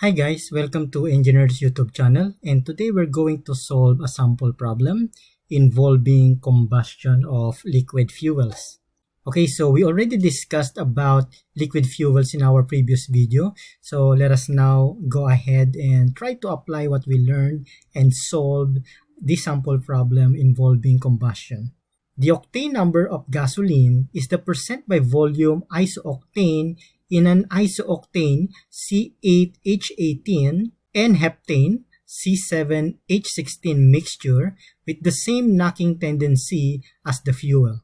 Hi guys, welcome to Enginerds YouTube channel, and today we're going to solve a sample problem involving combustion of liquid fuels. Okay, so we already discussed about liquid fuels in our previous video, so let us now go ahead and try to apply what we learned and solve this sample problem involving combustion. The octane number of gasoline is the percent by volume isooctane in an isooctane C8H18 and heptane C7H16 mixture with the same knocking tendency as the fuel.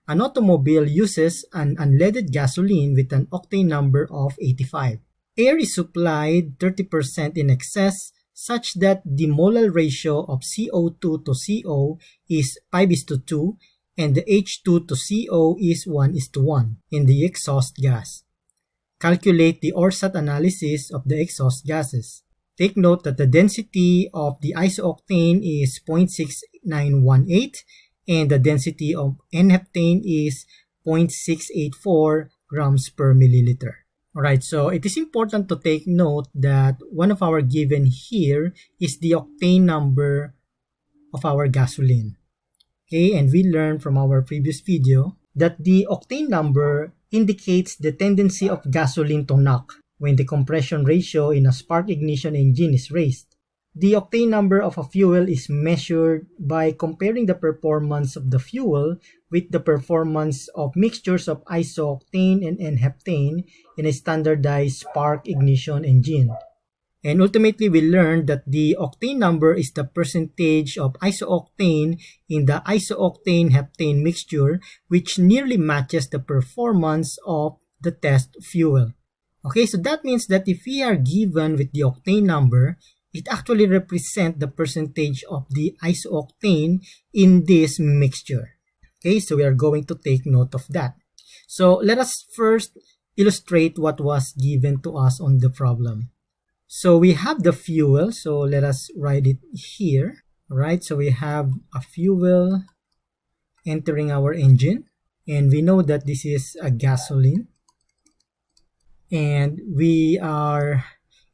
An automobile uses an unleaded gasoline with an octane number of 85. Air is supplied 30% in excess such that the molar ratio of CO2 to CO is 5:2 and the H2 to CO is 1:1 in the exhaust gas. Calculate the ORSAT analysis of the exhaust gases. Take note that the density of the isooctane is 0.6918 and the density of N-heptane is 0.684 grams per milliliter. Alright, so it is important to take note that one of our given here is the octane number of our gasoline. Okay, and we learned from our previous video that the octane number indicates the tendency of gasoline to knock when the compression ratio in a spark ignition engine is raised. The octane number of a fuel is measured by comparing the performance of the fuel with the performance of mixtures of isooctane and N-heptane in a standardized spark ignition engine. And ultimately, we learned that the octane number is the percentage of isooctane in the isooctane-heptane mixture, which nearly matches the performance of the test fuel. Okay, so that means that if we are given with the octane number, it actually represents the percentage of the isooctane in this mixture. Okay, so we are going to take note of that. So let us first illustrate what was given to us on the problem. So we have the fuel, so let us write it here. Alright, so we have a fuel entering our engine, and we know that this is a gasoline, and we are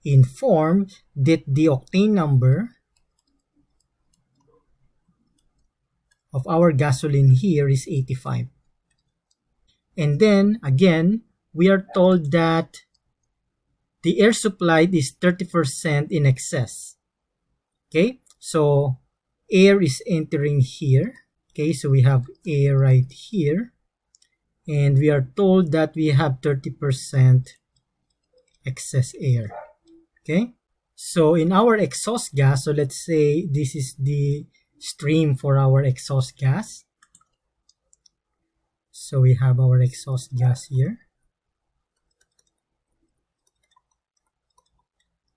informed that the octane number of our gasoline here is 85. And then again, we are told that the air supplied is 30% in excess. Okay, so air is entering here. Okay, so we have air right here, and we are told that we have 30% excess air. Okay, so in our exhaust gas, so let's say this is the stream for our exhaust gas. So we have our exhaust gas here,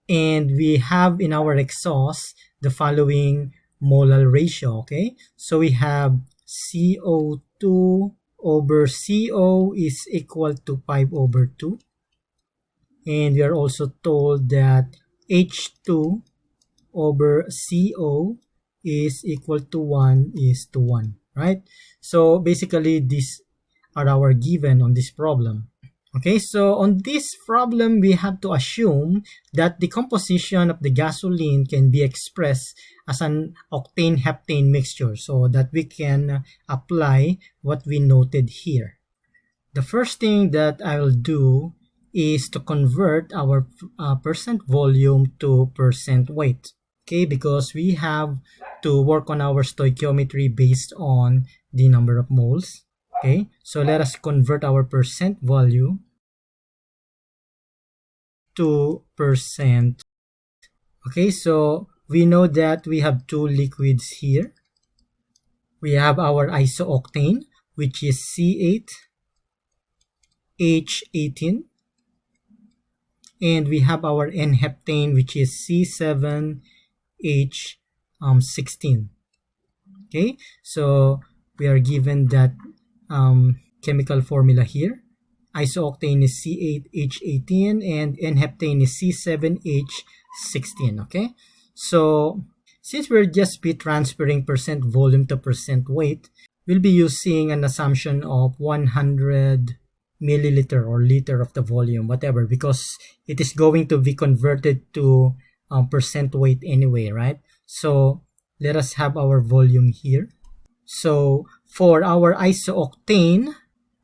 and we have in our exhaust the following molar ratio. Okay, so we have CO2 over CO is equal to 5/2. And we are also told that H2 over CO is equal to 1:1, right? So basically, these are our given on this problem. Okay, so on this problem, we have to assume that the composition of the gasoline can be expressed as an octane-heptane mixture so that we can apply what we noted here. The first thing that I will do is to convert our percent volume to percent weight. Okay, because we have to work on our stoichiometry based on the number of moles. Okay, so let us convert our percent volume to percent. Okay, so we know that we have two liquids here. We have our isooctane, which is C8H18, and we have our N-heptane, which is C7H16. Okay, so we are given that chemical formula here. Isooctane is C8H18 and N-heptane is C7H16. Okay, so since we're just be transferring percent volume to percent weight, we'll be using an assumption of 100 milliliter or liter of the volume, whatever, because it is going to be converted to percent weight anyway, right? So let us have our volume here. So for our isooctane,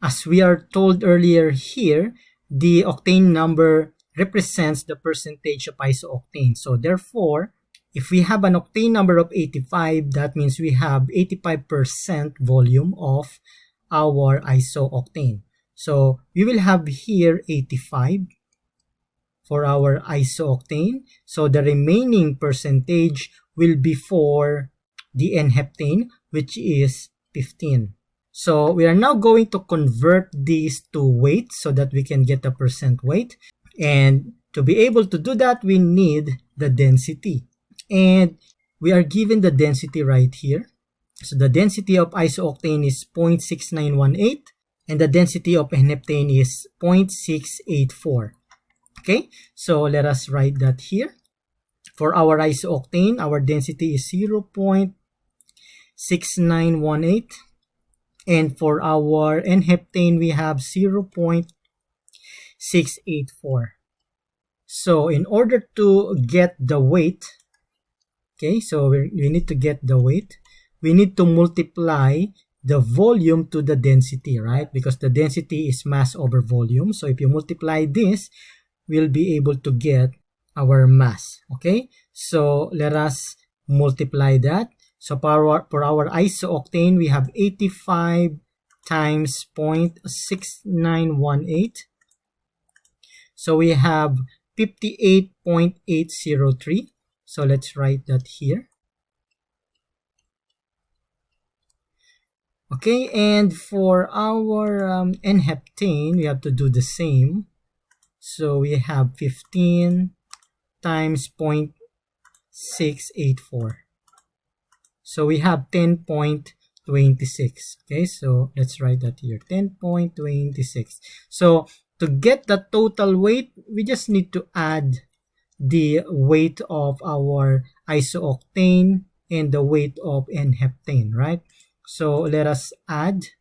as we are told earlier here, the octane number represents the percentage of isooctane. So therefore, if we have an octane number of 85, that means we have 85% volume of our isooctane. So we will have here 85 for our isooctane. So the remaining percentage will be for the N-heptane, which is 15. So we are now going to convert these to weight so that we can get the percent weight. And to be able to do that, we need the density. And we are given the density right here. So the density of isooctane is 0.6918 and the density of N-heptane is 0.684. Okay, so let us write that here. For our isooctane, our density is 0.6918. And for our N-heptane, we have 0.684. So in order to get the weight, okay, so we need to get the weight. We need to multiply the volume to the density, right? Because the density is mass over volume. So if you multiply this, we'll be able to get our mass, okay? So let us multiply that. So for our isooctane, we have 85 times 0.6918. So we have 58.803. So let's write that here. Okay, and for our N-heptane, we have to do the same. So we have 15 times 0.684. So we have 10.26. Okay, so let's write that here, 10.26. So to get the total weight, we just need to add the weight of our isooctane and the weight of N-heptane, right? So let us add.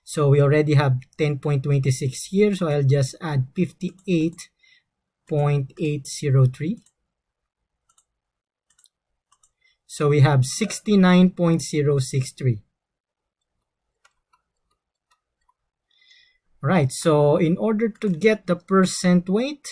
So we already have 10.26 here, so I'll just add 58.803. So we have 69.063. Right, so in order to get the percent weight,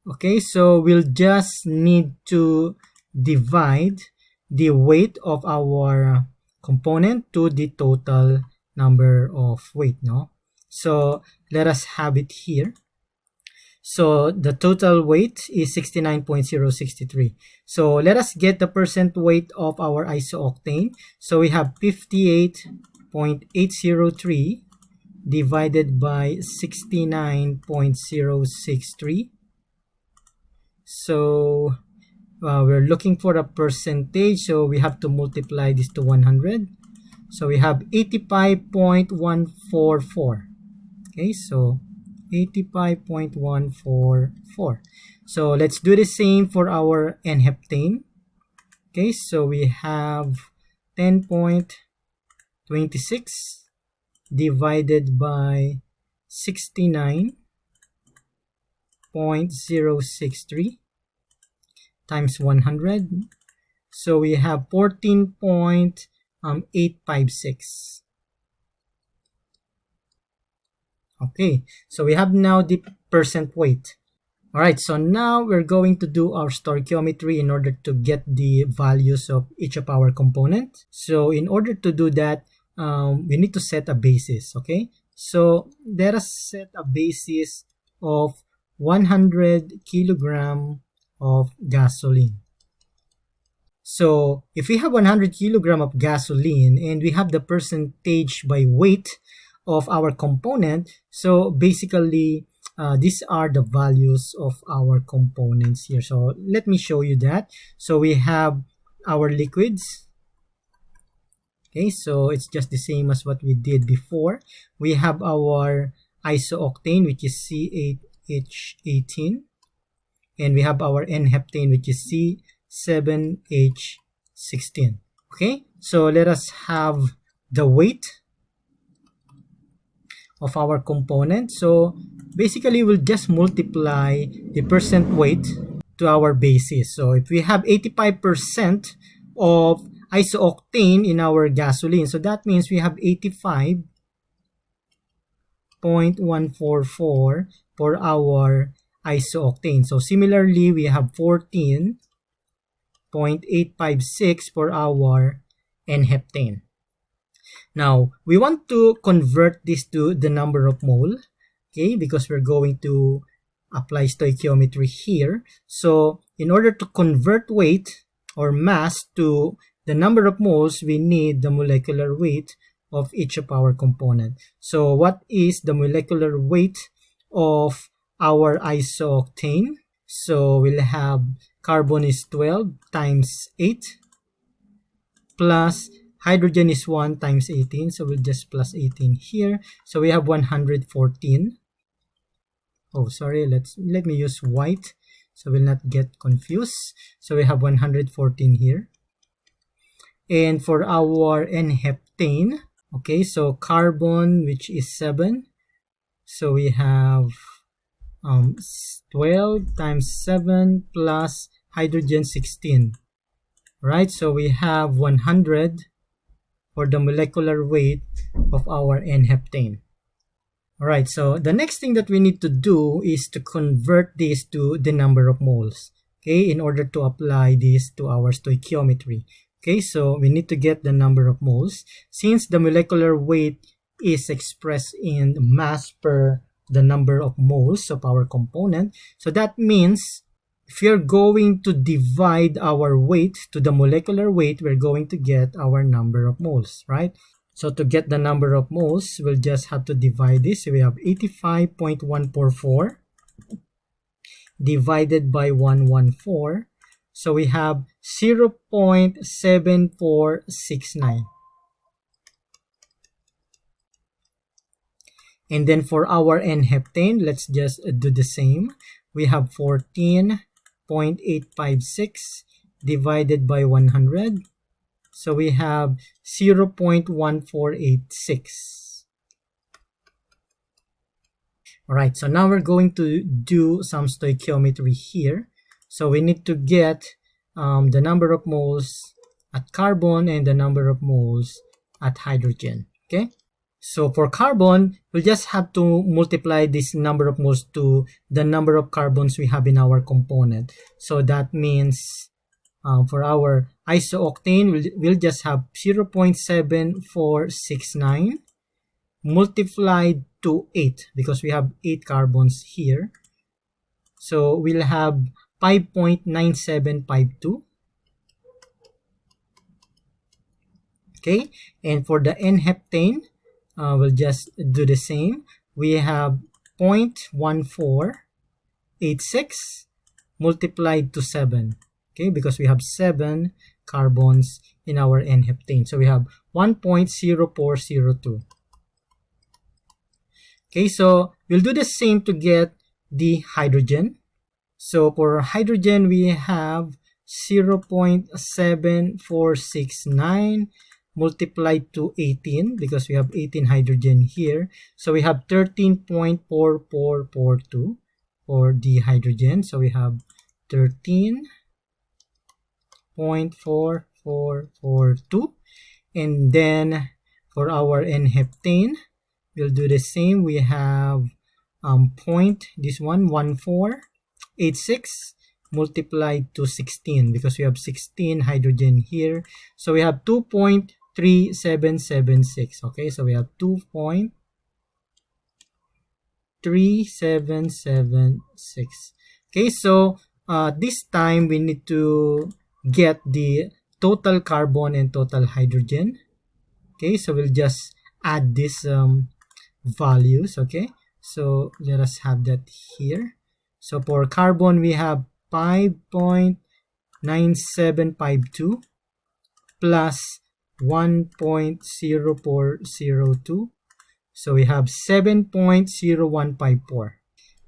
okay, so we'll just need to divide the weight of our component to the total number of weight, no? So let us have it here. So the total weight is 69.063. So let us get the percent weight of our isooctane. So we have 58.803 divided by 69.063. So we're looking for a percentage, so we have to multiply this to 100. So we have 85.144. Okay, so 85.144. So let's do the same for our N-heptane. Okay, so we have 10.26 divided by 69.063 times 100. So we have 14.856. Okay, so we have now the percent weight. Alright, so now we're going to do our stoichiometry in order to get the values of each of our components. So in order to do that, we need to set a basis, okay? So let us set a basis of 100 kilogram of gasoline. So if we have 100 kilogram of gasoline and we have the percentage by weight of our component, so basically these are the values of our components here. So let me show you that. So we have our liquids. Okay, so it's just the same as what we did before. We have our isooctane, which is C8H18, and we have our N-heptane, which is C7H16. Okay, so let us have the weight. of our component. So basically, we'll just multiply the percent weight to our basis. So if we have 85% of isooctane in our gasoline, so that means we have 85.144 for our isooctane. So similarly, we have 14.856 for our N-heptane. Now, we want to convert this to the number of mole, okay, because we're going to apply stoichiometry here. So, in order to convert weight or mass to the number of moles, we need the molecular weight of each of our component. So, what is the molecular weight of our isooctane? So, we'll have carbon is 12 times 8 plus hydrogen is 1 times 18, so we'll just plus 18 here. So we have 114. Oh, sorry, let me use white so we'll not get confused. So we have 114 here. And for our N-heptane, okay, so carbon, which is 7. So we have 12 times 7 plus hydrogen 16. Right, so we have 100 for the molecular weight of our N-heptane. Alright, so the next thing that we need to do is to convert this to the number of moles, okay, in order to apply this to our stoichiometry. Okay, so we need to get the number of moles. Since the molecular weight is expressed in mass per the number of moles of our component, so that means if you're going to divide our weight to the molecular weight, we're going to get our number of moles, right? So to get the number of moles, we'll just have to divide this. So we have 85.144 divided by 114. So we have 0.7469. And then for our N-heptane, let's just do the same. We have 14.856 divided by 100. So we have 0.1486. Alright, so now we're going to do some stoichiometry here. So we need to get the number of moles at carbon and the number of moles at hydrogen. Okay, so for carbon, we'll just have to multiply this number of moles to the number of carbons we have in our component. So that means for our isooctane, we'll just have 0.7469 multiplied to 8 because we have 8 carbons here. So we'll have 5.9752. Okay, and for the N-heptane, we'll just do the same. We have 0.1486 multiplied to 7. Okay, because we have 7 carbons in our N-heptane. So we have 1.0402. Okay, so we'll do the same to get the hydrogen. So for hydrogen, we have 0.7469 multiplied to 18 because we have 18 hydrogen here. So we have 13.4442 for the hydrogen. So we have 13.4442. And then for our N-heptane, we'll do the same. We have 1486 multiplied to 16 because we have 16 hydrogen here. So we have 2.3776. Okay, so we have 2.3776. Okay, so this time we need to get the total carbon and total hydrogen. Okay, so we'll just add these values. Okay, so let us have that here. So for carbon, we have 5.9752 plus 1.0402. So we have 7.0154.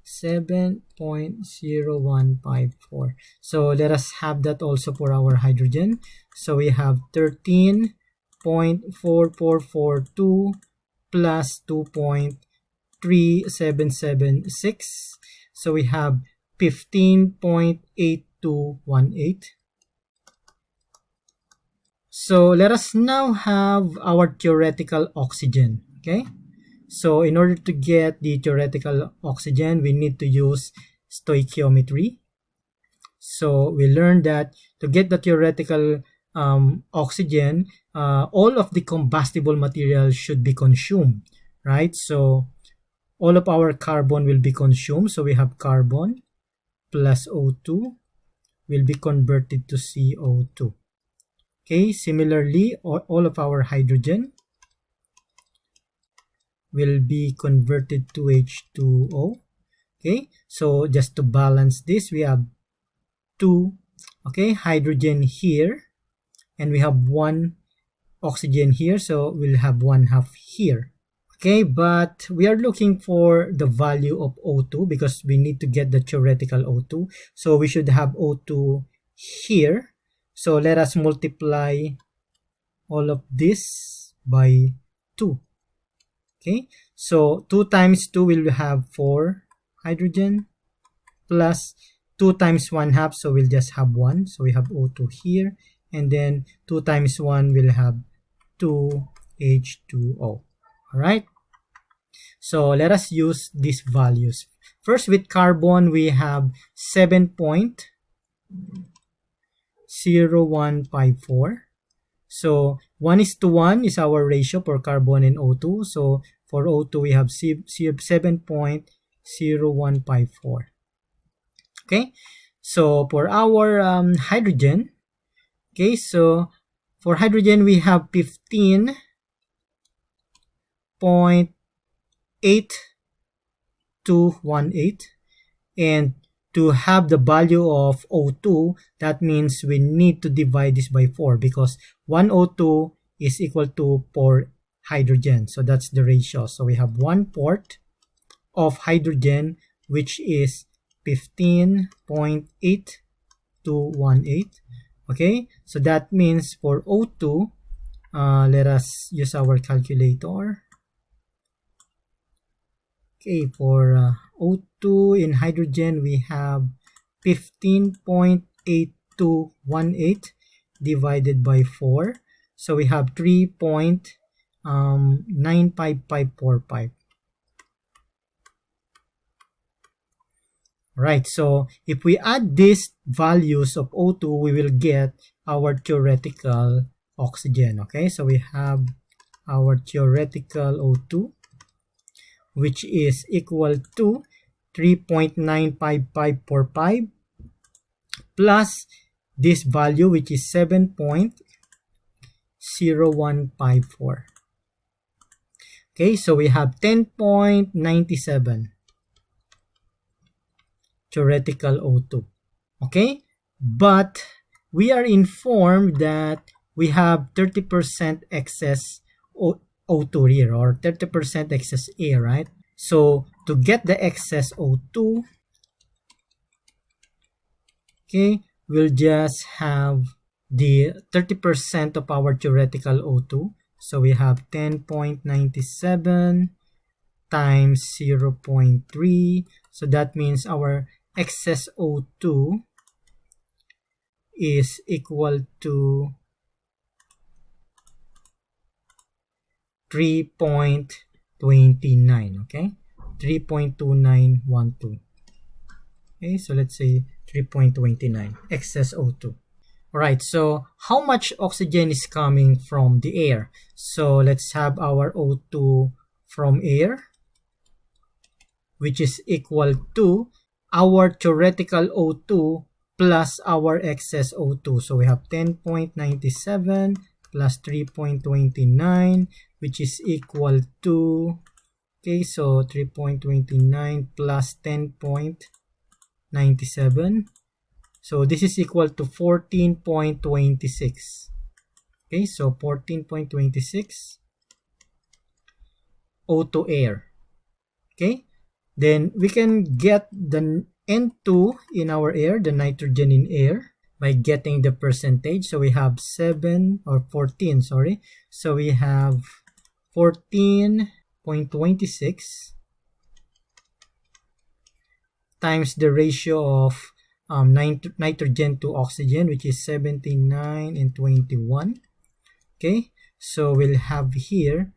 7.0154. So let us have that also for our hydrogen. So we have 13.4442 plus 3776. So we have 15.8218. So let us now have our theoretical oxygen. Okay. So in order to get the theoretical oxygen, we need to use stoichiometry. So we learned that to get the theoretical oxygen, all of the combustible materials should be consumed, right? So all of our carbon will be consumed. So we have carbon plus O2 will be converted to CO2. Okay, similarly, all of our hydrogen will be converted to H2O. Okay, so just to balance this, we have two, okay, hydrogen here, and we have one oxygen here, so we'll have 1/2 here. Okay, but we are looking for the value of O2 because we need to get the theoretical O2. So we should have O2 here. So let us multiply all of this by 2. Okay, so 2 times 2 will have 4 hydrogen plus 2 times 1/2, so we'll just have 1. So we have O2 here, and then 2 times 1 will have 2 H2O. Alright, so let us use these values. First, with carbon, we have 7.0154. So 1:1 is our ratio for carbon and O2. So for O2, we have 7.0154. Okay, so for our hydrogen, okay, so for hydrogen, we have 15.8218. And to have the value of O2, that means we need to divide this by 4 because 1 O2 is equal to 4 hydrogen. So that's the ratio. So we have 1/4 of hydrogen, which is 15.8218. Okay, so that means for O2, let us use our calculator. Okay, for O2 in hydrogen, we have 15.8218 divided by 4. So we have 3.95545. Right, so if we add these values of O2, we will get our theoretical oxygen. Okay, so we have our theoretical O2, which is equal to 3.95545 plus this value, which is 7.0154. Okay, so we have 10.97 theoretical O2. Okay, but we are informed that we have 30% excess O2 here, or 30% excess air, right? So to get the excess O2, okay, we'll just have the 30% of our theoretical O2. So we have 10.97 times 0.3. So that means our excess O2 is equal to 3.29. Okay, 3.2912. Okay, so let's say 3.29 excess O2. Alright, so how much oxygen is coming from the air? So let's have our O2 from air, which is equal to our theoretical O2 plus our excess O2. So we have 10.97 plus 3.29, which is equal to, okay, so 3.29 plus 10.97. So this is equal to 14.26. Okay, so 14.26 O2 air. Okay, then we can get the N2 in our air, the nitrogen in air, by getting the percentage. So we have 14, sorry. So we have 14.26 times the ratio of nitrogen to oxygen, which is 79 and 21. Okay, so we'll have here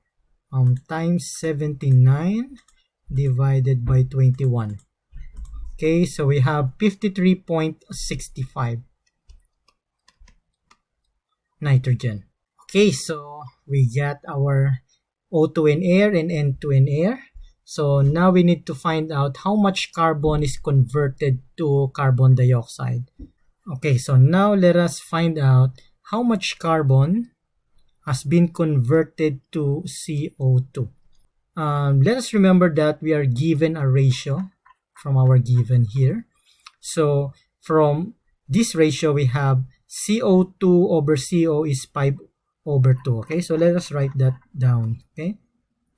times 79 divided by 21. Okay, so we have 53.65 nitrogen. Okay, so we got our O2 in air and N2 in air. So now we need to find out how much carbon is converted to carbon dioxide. Okay, so now let us find out how much carbon has been converted to CO2. Let us remember that we are given a ratio from our given here. So from this ratio, we have CO2 over CO is 5 over 2. Okay, so let us write that down. Okay,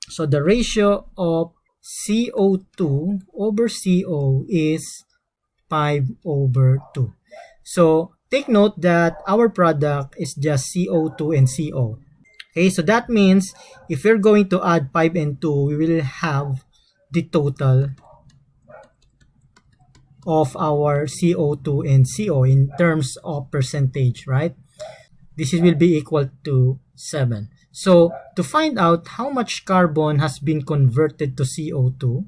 so the ratio of CO2 over CO is 5 over 2. So take note that our product is just CO2 and CO. Okay, so that means if we're going to add 5 and 2, we will have the total of our CO2 and CO in terms of percentage, right? This will be equal to 7. So to find out how much carbon has been converted to CO2,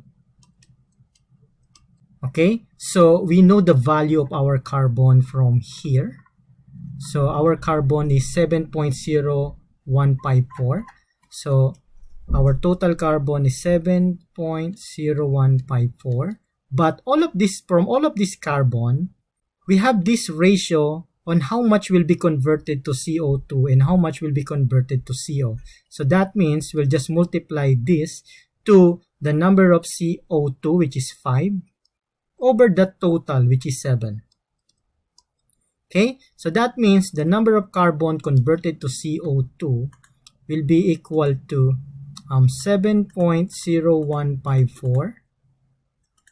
okay, so we know the value of our carbon from here. So our carbon is 7.0154. So our total carbon is 7.0154. But all of this, from all of this carbon, we have this ratio on how much will be converted to CO2 and how much will be converted to CO. So that means we'll just multiply this to the number of CO2, which is 5, over the total, which is 7. Okay, so that means the number of carbon converted to CO2 will be equal to 7.0154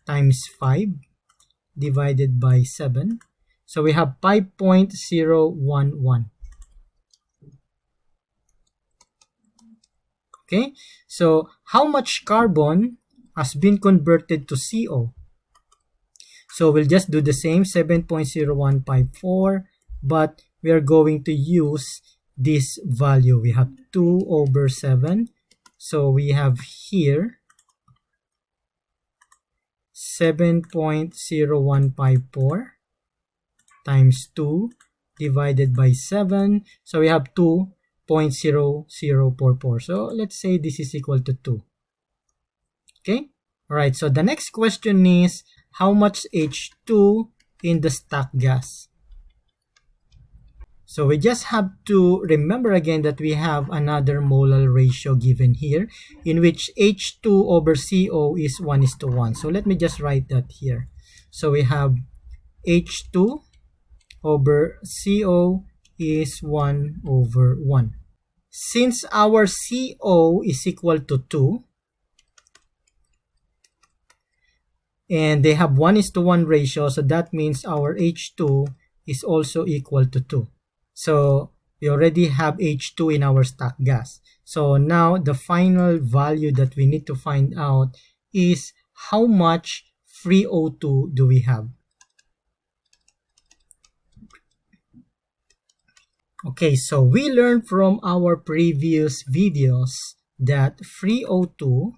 times 5 divided by 7. So we have 5.011. Okay, so how much carbon has been converted to CO? So we'll just do the same, 7.0154, but we are going to use this value. We have 2 over 7. So we have here 7.0154 times 2 divided by 7. So we have 2.0044. So let's say this is equal to 2. Okay. All right. So the next question is how much H2 in the stock gas? So we just have to remember again that we have another molar ratio given here in which H2 over CO is 1:1. So let me just write that here. So we have H2 over CO is 1 over 1. Since our CO is equal to 2, and they have 1:1 ratio, so that means our H2 is also equal to 2. So we already have H2 in our stock gas. So now the final value that we need to find out is how much free O2 do we have. Okay, so we learned from our previous videos that free O2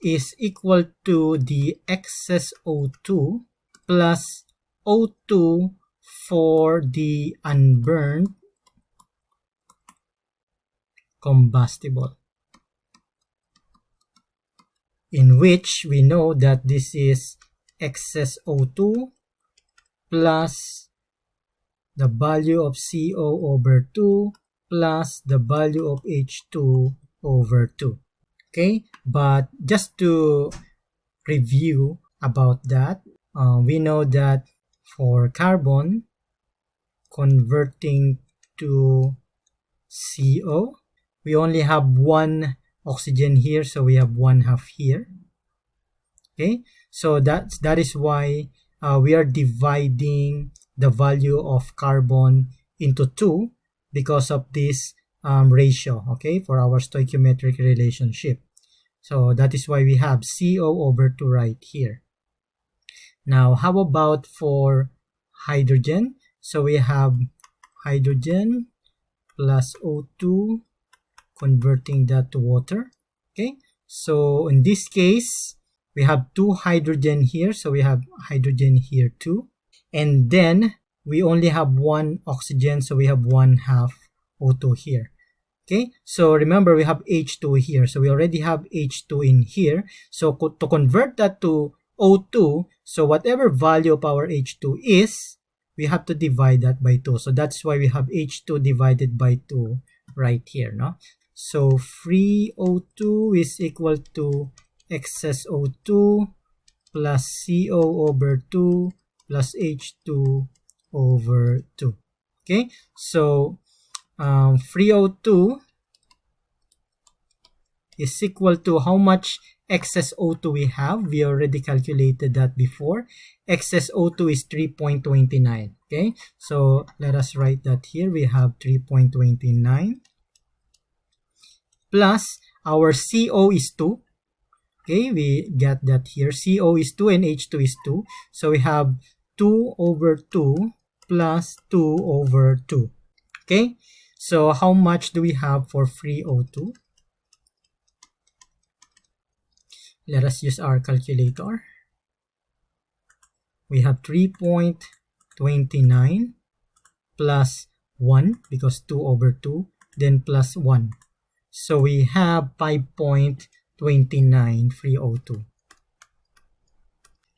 is equal to the excess O2 plus O2 for the unburned combustible, in which we know that this is excess O2 plus the value of CO over 2 plus the value of H2 over 2. Okay, but just to review about that, we know that for carbon converting to CO, we only have one oxygen here, so we have 1/2 here. Okay, so that is why we are dividing the value of carbon into 2 because of this ratio, okay, for our stoichiometric relationship. So that is why we have CO over 2 right here. Now, how about for hydrogen? So we have hydrogen plus O2, converting that to water. Okay, so in this case, we have 2 hydrogen here, so we have hydrogen here too. And then we only have 1 oxygen, so we have 1/2 O2 here. Okay, so remember we have H2 here, so we already have H2 in here. So to convert that to O2, so whatever value of our H2 is, we have to divide that by 2. So that's why we have H2 divided by 2 right here, no? So free O2 is equal to excess O2 plus CO over 2 plus H2 over 2. Okay, so free O2 is equal to how much excess O2 we have. We already calculated that before. Excess O2 is 3.29. Okay, so let us write that here. We have 3.29 plus our CO is 2. Okay, we get that here. CO is 2 and H2 is 2. So we have 2 over 2 plus 2 over 2. Okay, so how much do we have for free O2? Let us use our calculator. We have 3.29 plus 1 because 2 over 2, then plus 1. So we have 5.29 free O2.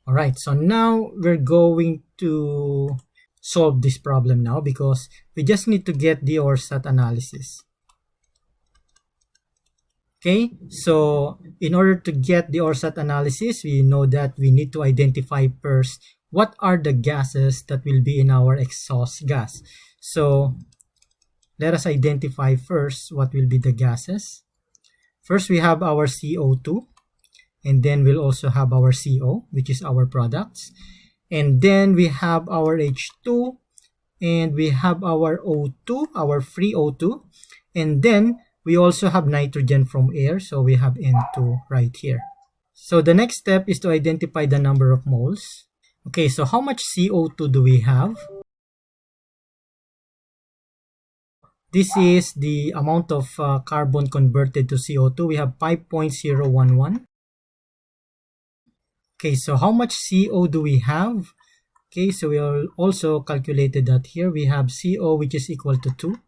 Alright, so now we're going to solve this problem now because we just need to get the ORSAT analysis. Okay, so in order to get the ORSAT analysis, we know that we need to identify first what are the gases that will be in our exhaust gas. So let us identify first what will be the gases. First, we have our CO2, and then we'll also have our CO, which is our products. And then we have our H2, and we have our O2, our free O2, and then we also have nitrogen from air, so we have N2 right here. So the next step is to identify the number of moles. Okay, so how much CO2 do we have? This is the amount of carbon converted to CO2. We have 5.011. Okay, so how much CO do we have? Okay, so we also calculated that here. We have CO which is equal to 2.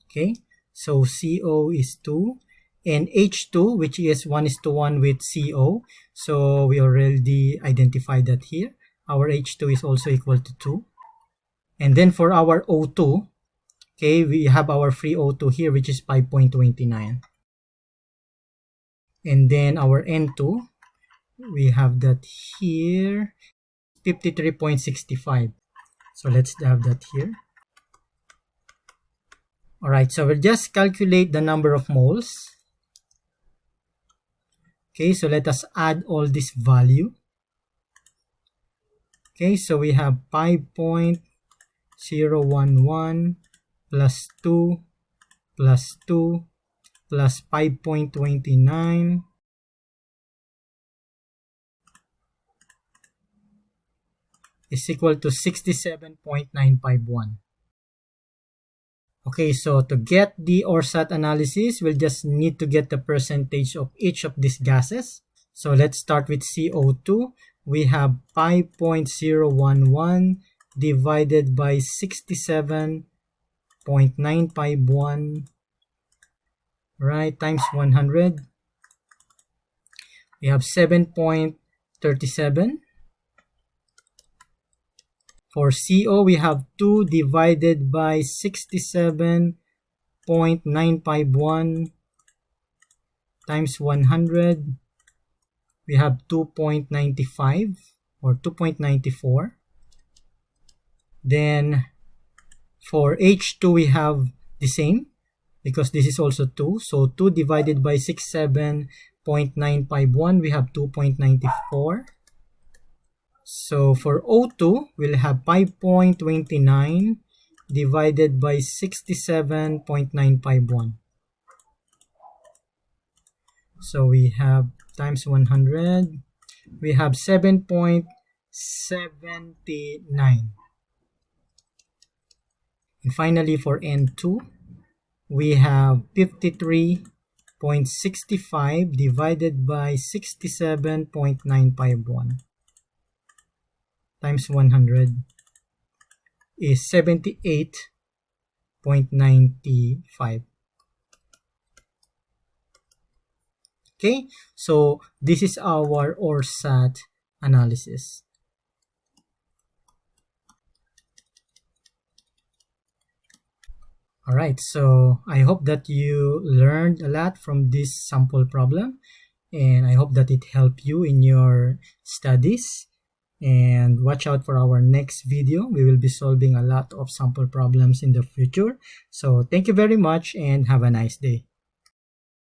Okay, so CO is 2. And H2 which is 1:1 with CO. So we already identified that here. Our H2 is also equal to 2. And then for our O2, okay, we have our free O2 here which is 5.29. And then our N2, we have that here, 53.65. So let's have that here. Alright, so we'll just calculate the number of moles. Okay, so let us add all this value. Okay, so we have 5.011 plus 2 plus 2 plus 5.29 is equal to 67.951. Okay, so to get the ORSAT analysis, we'll just need to get the percentage of each of these gases. So let's start with CO2. We have 5.011 divided by 67.951, right, times 100. We have 7.37. For CO, we have 2 divided by 67.951 times 100. We have 2.95 or 2.94. Then for H2, we have the same because this is also 2. So 2 divided by 67.951, we have 2.94. So for O2, we'll have 5.29 divided by 67.951. So we have times 100, we have 7.79. And finally for N2, we have 53.65 divided by 67.951 times 100 is 78.95. Okay, so this is our ORSAT analysis. Alright, so I hope that you learned a lot from this sample problem, and I hope that it helped you in your studies. And watch out for our next video. We will be solving a lot of sample problems in the future. So thank you very much and have a nice day.